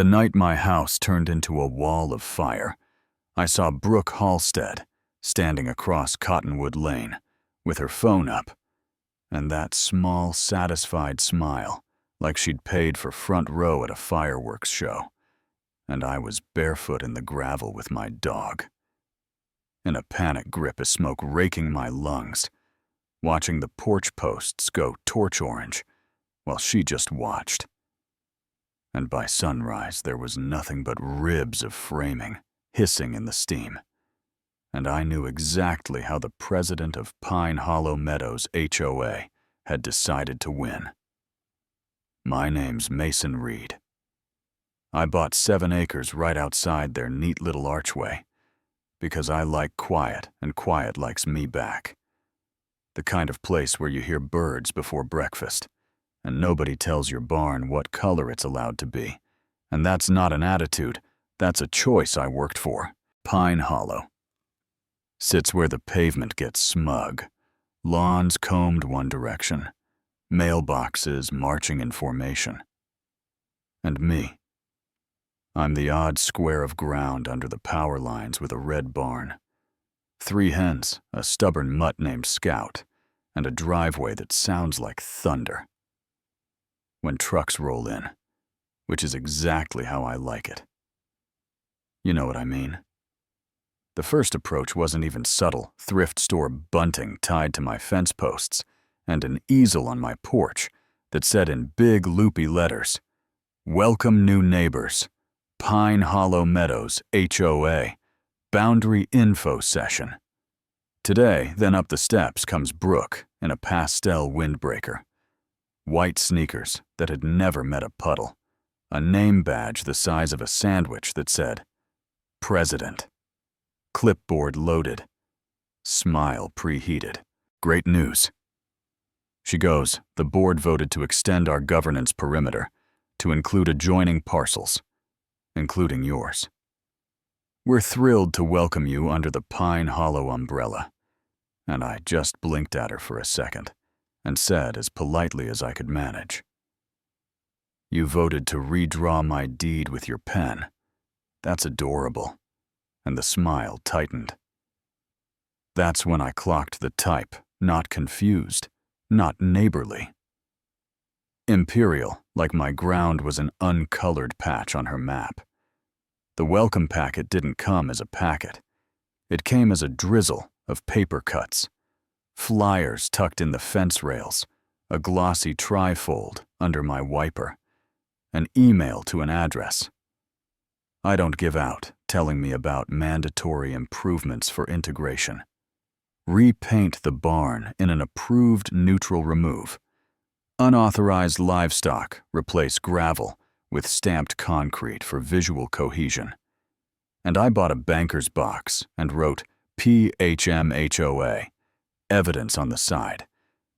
The night my house turned into a wall of fire, I saw Brooke Halstead standing across Cottonwood Lane with her phone up, and that small, satisfied smile like she'd paid for front row at a fireworks show, and I was barefoot in the gravel with my dog, in a panic grip of smoke raking my lungs, watching the porch posts go torch orange while she just watched. And by sunrise, there was nothing but ribs of framing hissing in the steam, and I knew exactly how the president of Pine Hollow Meadows HOA had decided to win. My name's Mason Reed. I bought 7 acres right outside their neat little archway because I like quiet and quiet likes me back. The kind of place where you hear birds before breakfast and nobody tells your barn what color it's allowed to be. And that's not an attitude, that's a choice I worked for. Pine Hollow sits where the pavement gets smug, lawns combed one direction, mailboxes marching in formation. And me, I'm the odd square of ground under the power lines with a red barn, 3 hens, a stubborn mutt named Scout, and a driveway that sounds like thunder when trucks roll in, which is exactly how I like it. You know what I mean? The first approach wasn't even subtle, thrift store bunting tied to my fence posts and an easel on my porch that said in big loopy letters, "Welcome new neighbors, Pine Hollow Meadows HOA, boundary info session." Today, then up the steps comes Brooke in a pastel windbreaker, white sneakers that had never met a puddle, a name badge the size of a sandwich that said, President, clipboard loaded, smile preheated. Great news. She goes, the board voted to extend our governance perimeter to include adjoining parcels, including yours. We're thrilled to welcome you under the Pine Hollow umbrella. And I just blinked at her for a second and said as politely as I could manage, "You voted to redraw my deed with your pen. That's adorable." And the smile tightened. That's when I clocked the type, not confused, not neighborly. Imperial, like my ground was an uncolored patch on her map. The welcome packet didn't come as a packet. It came as a drizzle of paper cuts, flyers tucked in the fence rails, a glossy trifold under my wiper, an email to an address. I don't give out, telling me about mandatory improvements for integration. Repaint the barn in an approved neutral remove. Unauthorized livestock replace gravel with stamped concrete for visual cohesion. And I bought a banker's box and wrote PHMHOA, evidence on the side,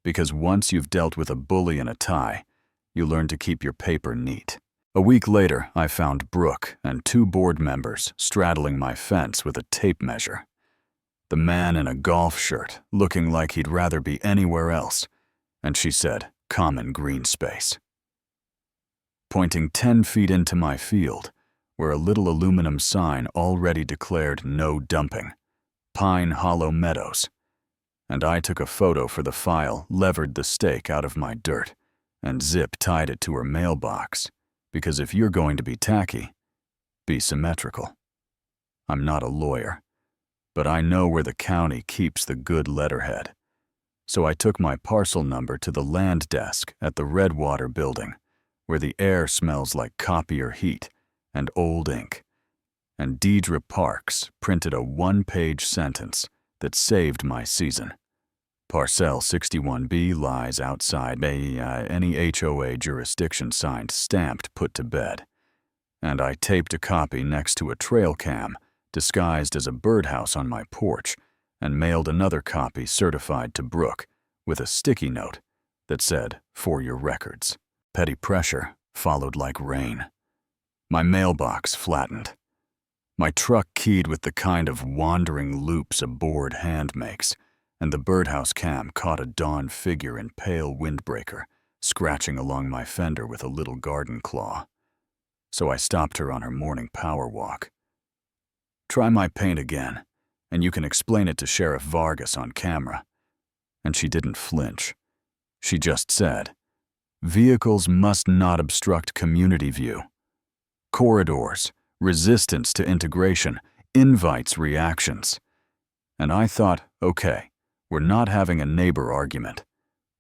because once you've dealt with a bully in a tie, you learn to keep your paper neat. A week later, I found Brooke and 2 board members straddling my fence with a tape measure. The man in a golf shirt, looking like he'd rather be anywhere else, and she said, common green space. Pointing 10 feet into my field, where a little aluminum sign already declared no dumping, Pine Hollow Meadows. And I took a photo for the file, levered the stake out of my dirt, and zip-tied it to her mailbox. Because if you're going to be tacky, be symmetrical. I'm not a lawyer, but I know where the county keeps the good letterhead. So I took my parcel number to the land desk at the Redwater building, where the air smells like copier heat and old ink. And Deidre Parks printed a 1-page sentence that saved my season. Parcel 61B lies outside any HOA jurisdiction signed, stamped, put to bed. And I taped a copy next to a trail cam disguised as a birdhouse on my porch and mailed another copy certified to Brooke with a sticky note that said, "For your records." Petty pressure followed like rain. My mailbox flattened. My truck keyed with the kind of wandering loops a bored hand makes, and the birdhouse cam caught a dawn figure in pale windbreaker, scratching along my fender with a little garden claw. so I stopped her on her morning power walk. "Try my paint again, and you can explain it to Sheriff Vargas on camera." And she didn't flinch. She just said, "Vehicles must not obstruct community view. Corridors, resistance to integration, invites reactions." And I thought, okay, we're not having a neighbor argument.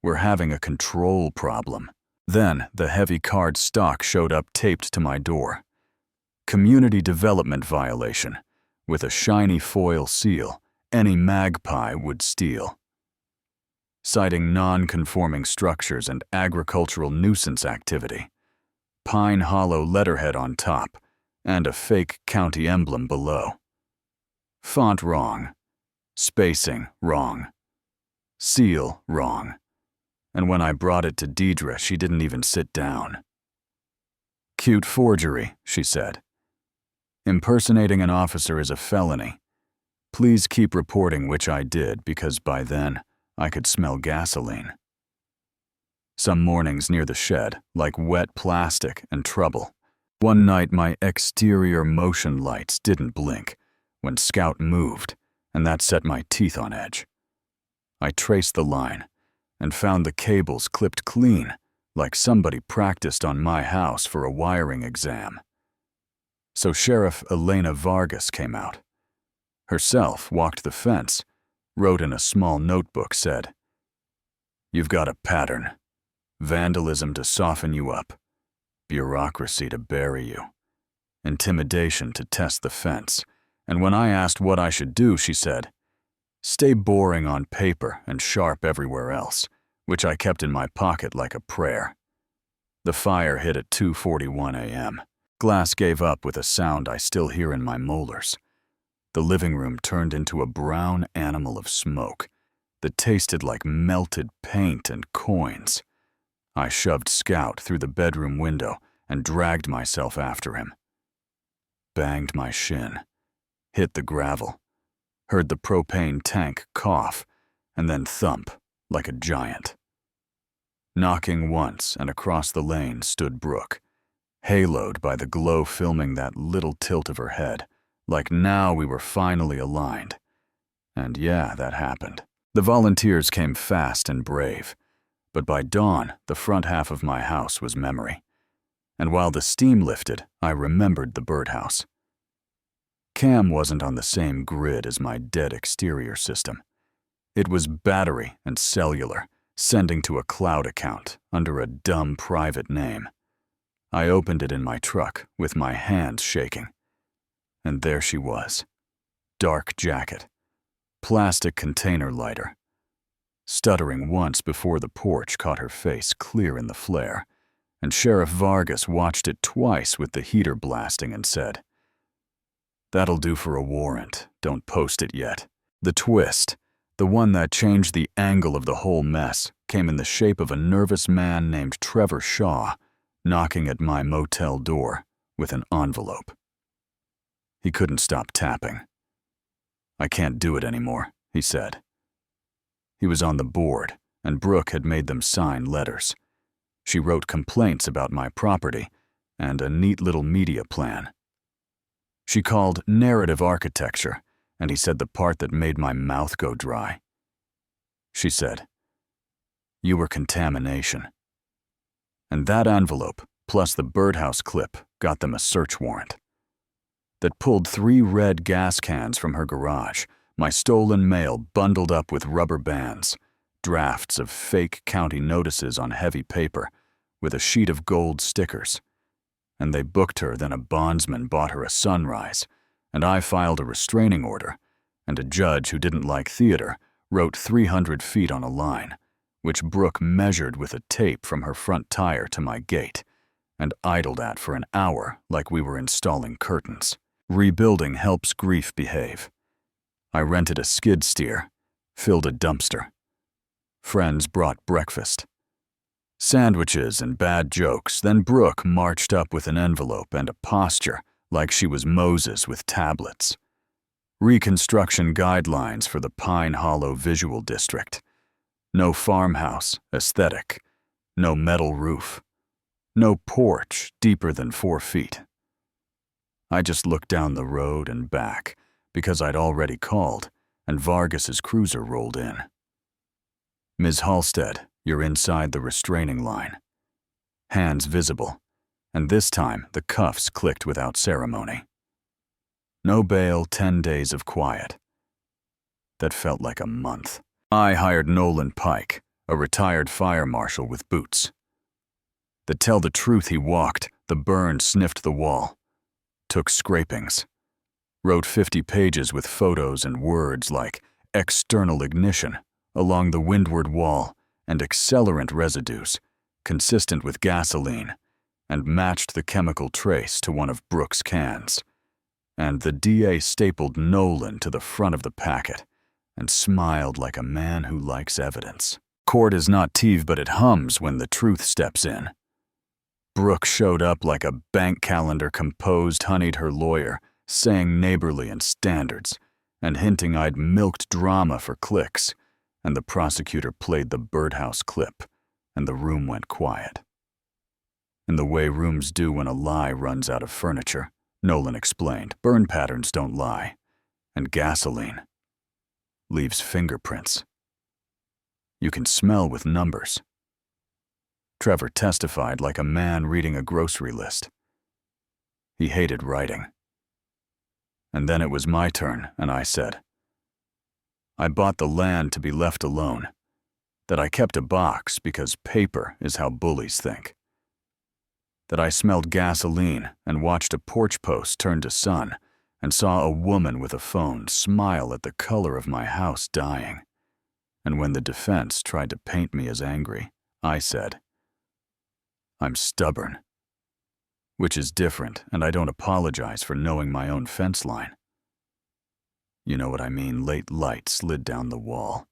We're having a control problem. Then the heavy card stock showed up taped to my door. Community development violation, with a shiny foil seal any magpie would steal. Citing non-conforming structures and agricultural nuisance activity. Pine Hollow letterhead on top, and a fake county emblem below. Font wrong. Spacing wrong. Seal wrong. And when I brought it to Deidre, she didn't even sit down. "Cute forgery," she said. "Impersonating an officer is a felony. Please keep reporting," which I did because by then I could smell gasoline. Some mornings near the shed, like wet plastic and trouble. One night my exterior motion lights didn't blink when Scout moved, and that set my teeth on edge. I traced the line and found the cables clipped clean, like somebody practiced on my house for a wiring exam. So Sheriff Elena Vargas came out. Herself walked the fence, wrote in a small notebook, said, "You've got a pattern. Vandalism to soften you up. Bureaucracy to bury you. Intimidation to test the fence. And when I asked what I should do, she said, 'Stay boring on paper and sharp everywhere else,' which I kept in my pocket like a prayer." The fire hit at 2:41 a.m. Glass gave up with a sound I still hear in my molars. The living room turned into a brown animal of smoke that tasted like melted paint and coins. I shoved Scout through the bedroom window and dragged myself after him. Banged my shin, hit the gravel, heard the propane tank cough, and then thump like a giant. Knocking once, and across the lane stood Brooke, haloed by the glow filming that little tilt of her head, like now we were finally aligned. And yeah, that happened. The volunteers came fast and brave, but by dawn, the front half of my house was memory. And while the steam lifted, I remembered the birdhouse. Cam wasn't on the same grid as my dead exterior system. It was battery and cellular, sending to a cloud account under a dumb private name. I opened it in my truck with my hands shaking. And there she was. Dark jacket. Plastic container lighter. Stuttering once before the porch caught her face clear in the flare, and Sheriff Vargas watched it twice with the heater blasting and said, "That'll do for a warrant, don't post it yet." The twist, the one that changed the angle of the whole mess, came in the shape of a nervous man named Trevor Shaw knocking at my motel door with an envelope. He couldn't stop tapping. "I can't do it anymore," he said. He was on the board, and Brooke had made them sign letters. She wrote complaints about my property and a neat little media plan. She called narrative architecture, and he said the part that made my mouth go dry. She said, "You were contamination." And that envelope, plus the birdhouse clip, got them a search warrant. That pulled 3 red gas cans from her garage, my stolen mail bundled up with rubber bands, drafts of fake county notices on heavy paper, with a sheet of gold stickers. And they booked her, then a bondsman bought her a sunrise, and I filed a restraining order, and a judge who didn't like theater wrote 300 feet on a line, which Brooke measured with a tape from her front tire to my gate, and idled at for an hour like we were installing curtains. Rebuilding helps grief behave. I rented a skid steer, filled a dumpster. Friends brought breakfast. Sandwiches and bad jokes, then Brooke marched up with an envelope and a posture like she was Moses with tablets. Reconstruction guidelines for the Pine Hollow Visual District. No farmhouse, aesthetic. No metal roof. No porch deeper than 4 feet. I just looked down the road and back because I'd already called, and Vargas's cruiser rolled in. Ms. Halstead, you're inside the restraining line. Hands visible, and this time the cuffs clicked without ceremony. No bail, 10 days of quiet. That felt like a month. I hired Nolan Pike, a retired fire marshal with boots. To tell the truth, he walked, the burn sniffed the wall, took scrapings, wrote 50 pages with photos and words like external ignition along the windward wall and accelerant residues, consistent with gasoline, and matched the chemical trace to one of Brooks' cans. And the DA stapled Nolan to the front of the packet and smiled like a man who likes evidence. Court is not TV, but it hums when the truth steps in. Brooke showed up like a bank calendar composed honeyed her lawyer, saying neighborly and standards, and hinting I'd milked drama for clicks, and the prosecutor played the birdhouse clip, and the room went quiet. In the way rooms do when a lie runs out of furniture, Nolan explained, burn patterns don't lie, and gasoline leaves fingerprints. You can smell with numbers. Trevor testified like a man reading a grocery list. He hated writing. And then it was my turn, and I said, I bought the land to be left alone, that I kept a box because paper is how bullies think, that I smelled gasoline and watched a porch post turn to sun and saw a woman with a phone smile at the color of my house dying. And when the defense tried to paint me as angry, I said, I'm stubborn, which is different, and I don't apologize for knowing my own fence line. You know what I mean, late light slid down the wall.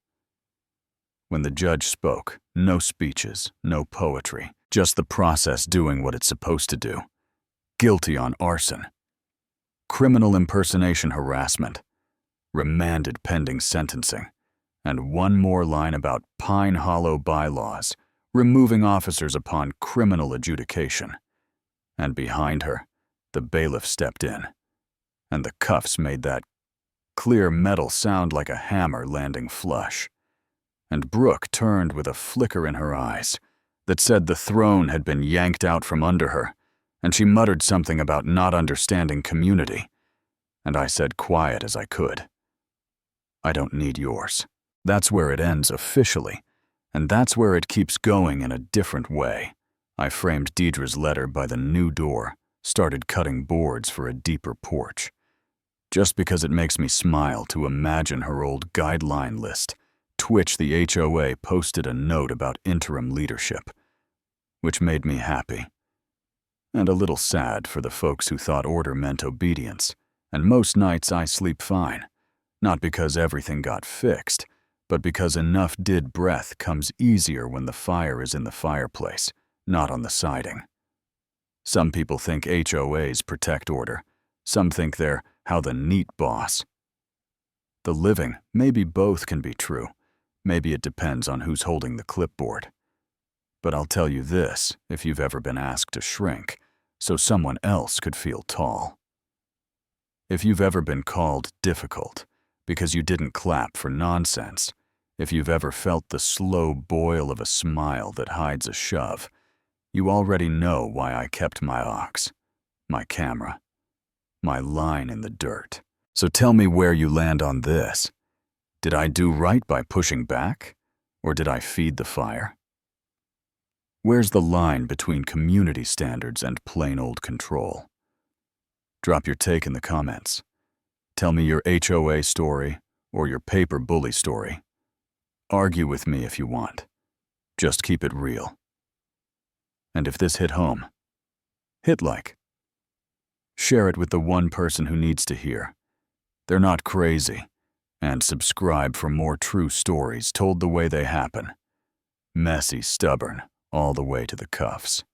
When the judge spoke, no speeches, no poetry, just the process doing what it's supposed to do. Guilty on arson, criminal impersonation harassment, remanded pending sentencing, and one more line about Pine Hollow bylaws, removing officers upon criminal adjudication. And behind her, the bailiff stepped in, and the cuffs made that clear metal sound like a hammer landing flush. And Brooke turned with a flicker in her eyes that said the throne had been yanked out from under her, and she muttered something about not understanding community. And I said quiet as I could, I don't need yours. That's where it ends officially, and that's where it keeps going in a different way. I framed Deidre's letter by the new door, started cutting boards for a deeper porch. Just because it makes me smile to imagine her old guideline list, Twitch the HOA posted a note about interim leadership, which made me happy. And a little sad for the folks who thought order meant obedience, and most nights I sleep fine, not because everything got fixed, but because enough dead breath comes easier when the fire is in the fireplace, not on the siding. Some people think HOAs protect order. Some think they're how the neat boss. The living, maybe both can be true. Maybe it depends on who's holding the clipboard. But I'll tell you this, if you've ever been asked to shrink, so someone else could feel tall. If you've ever been called difficult because you didn't clap for nonsense, if you've ever felt the slow boil of a smile that hides a shove, you already know why I kept my ox, my camera, my line in the dirt. So tell me where you land on this. Did I do right by pushing back, or did I feed the fire? Where's the line between community standards and plain old control? Drop your take in the comments. Tell me your HOA story or your paper bully story. Argue with me if you want. Just keep it real. And if this hit home, hit like. Share it with the one person who needs to hear. They're not crazy. And subscribe for more true stories told the way they happen. Messy, stubborn, all the way to the cuffs.